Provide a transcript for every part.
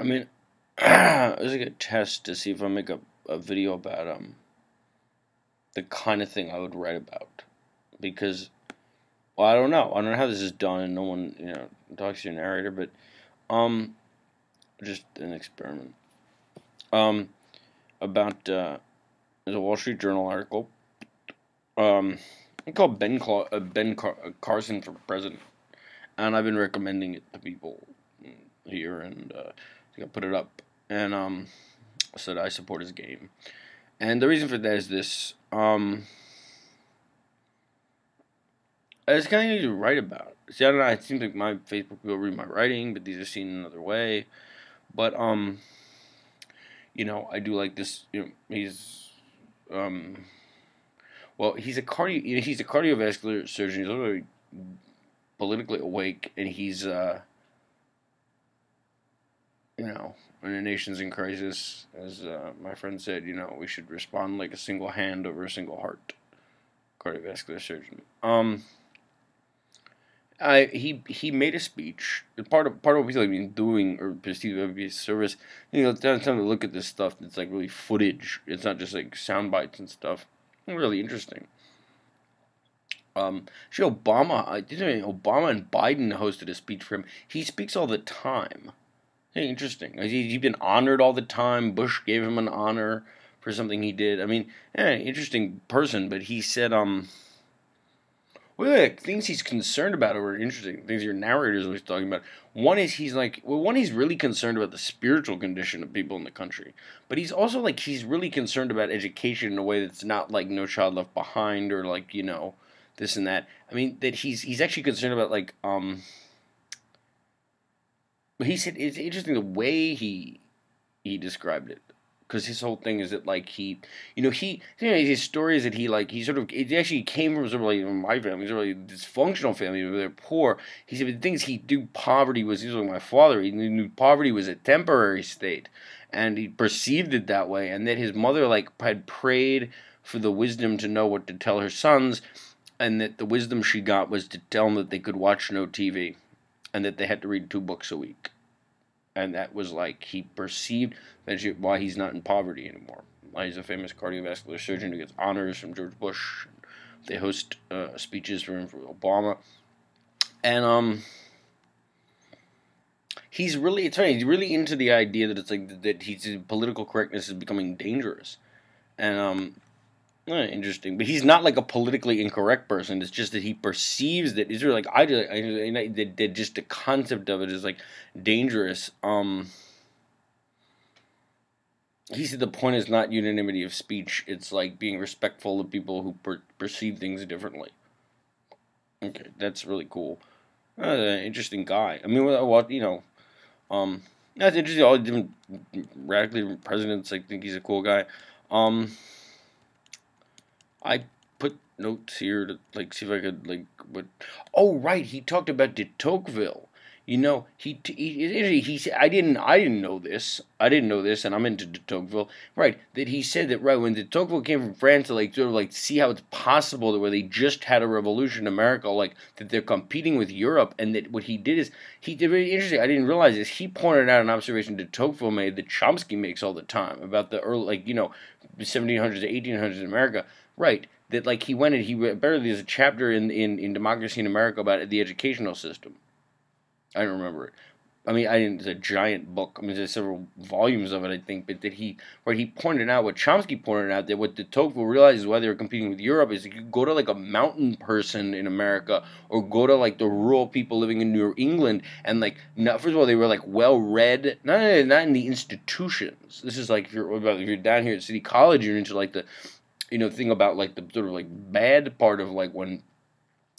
mean, it was like a test to see if I make a video about the kind of thing I would write about, because, well, I don't know how this is done, and no one talks to your narrator, but just an experiment. About there's a Wall Street Journal article called Carson for President, and I've been recommending it to people here, and I think I put it up, and said I support his game. And the reason for that is this: it's kind of easy to write about. See, I don't know. It seems like my Facebook people read my writing, but these are seen another way. But I do like this. He's well, he's a cardiovascular surgeon. He's very politically awake, and he's when a nation's in crisis, as my friend said, we should respond like a single hand over a single heart. Cardiovascular surgeon. He made a speech. Part of what he's been doing or perceived to be a service. It's time to look at this stuff. That's like really footage. It's not just like sound bites and stuff. Really interesting. Actually, Obama and Biden hosted a speech for him. He speaks all the time. Hey, interesting. He's been honored all the time. Bush gave him an honor for something he did. I mean, interesting person. But he said, things he's concerned about are interesting. Things your narrator is always talking about. One is he's really concerned about the spiritual condition of people in the country. But he's also he's really concerned about education in a way that's not like No Child Left Behind or this and that. I mean, that he's actually concerned about but he said it's interesting the way he described it, because his whole thing is that his story is that it actually came from sort of my family, sort of like a dysfunctional family where they're poor. He said the things he knew poverty was. He was like my father. He knew poverty was a temporary state, and he perceived it that way, and that his mother had prayed for the wisdom to know what to tell her sons, and that the wisdom she got was to tell them that they could watch no TV, and that they had to read 2 books a week. And that was he perceived why he's not in poverty anymore. Why he's a famous cardiovascular surgeon who gets honors from George Bush. They host speeches for him for Obama. And he's really into the idea that that political correctness is becoming dangerous. And interesting, but he's not a politically incorrect person. It's just that he perceives that it's really that just the concept of it is dangerous. He said the point is not unanimity of speech. It's being respectful of people who perceive things differently. Okay, that's really cool. Interesting guy. I mean, that's interesting. All the different radically different presidents. I think he's a cool guy. I put notes here to see if I could Oh, right, he talked about de Tocqueville. He said I didn't know this, and I'm into de Tocqueville. Right, that he said that when de Tocqueville came from France to see how it's possible that where they just had a revolution in America, that they're competing with Europe, and that what he did is he did very interesting. I didn't realize this. He pointed out an observation de Tocqueville made that Chomsky makes all the time about the early 1700s to 1800s in America. Right, that he went and apparently there's a chapter in Democracy in America about the educational system. I don't remember it. I mean, it's a giant book. I mean, there's several volumes of it, I think. But he pointed out what Chomsky pointed out, that what de Tocqueville realizes why they were competing with Europe is you go to a mountain person in America, or go to the rural people living in New England, and first of all they were well read, not in the institutions. This is if you're down here at City College, you're into the thing about the sort of bad part of when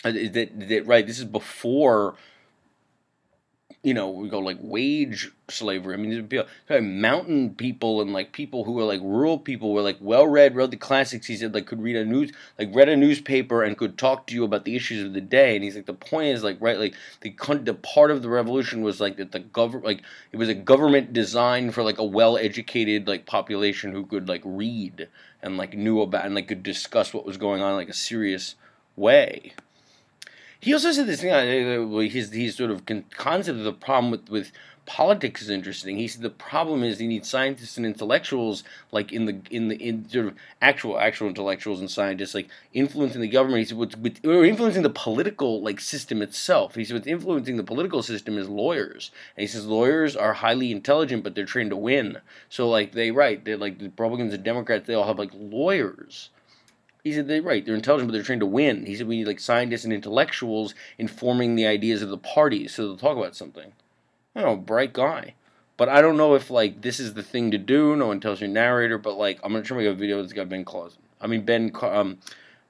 right. This is before we go wage slavery. I mean, these people, mountain people and people who were rural people were well read, read the classics. He said could read read a newspaper and could talk to you about the issues of the day. And he's the point is the part of the revolution was that the government it was a government designed for a well educated population who could read and knew about and could discuss what was going on in a serious way. He also said this thing, his sort of concept of the problem with politics is interesting. He said the problem is you need scientists and intellectuals, like in sort of actual intellectuals and scientists, like influencing the government. He said or influencing the political like system itself. He said what's influencing the political system is lawyers. And he says lawyers are highly intelligent, but they're trained to win. So like they're like the Republicans and Democrats, they all have like lawyers. He said they're right. They're intelligent, but they're trained to win. He said we need like scientists and intellectuals informing the ideas of the parties, so they'll talk about something. I don't know, bright guy. But I don't know if, like, this is the thing to do. No one tells your narrator. But, like, I'm going to try to make a video with this guy,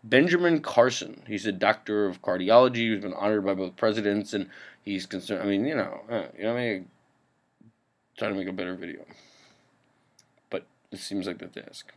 Benjamin Carson. He's a doctor of cardiology who's been honored by both presidents. And he's concerned. I mean, you know what I mean? Trying to make a better video. But it seems like the task.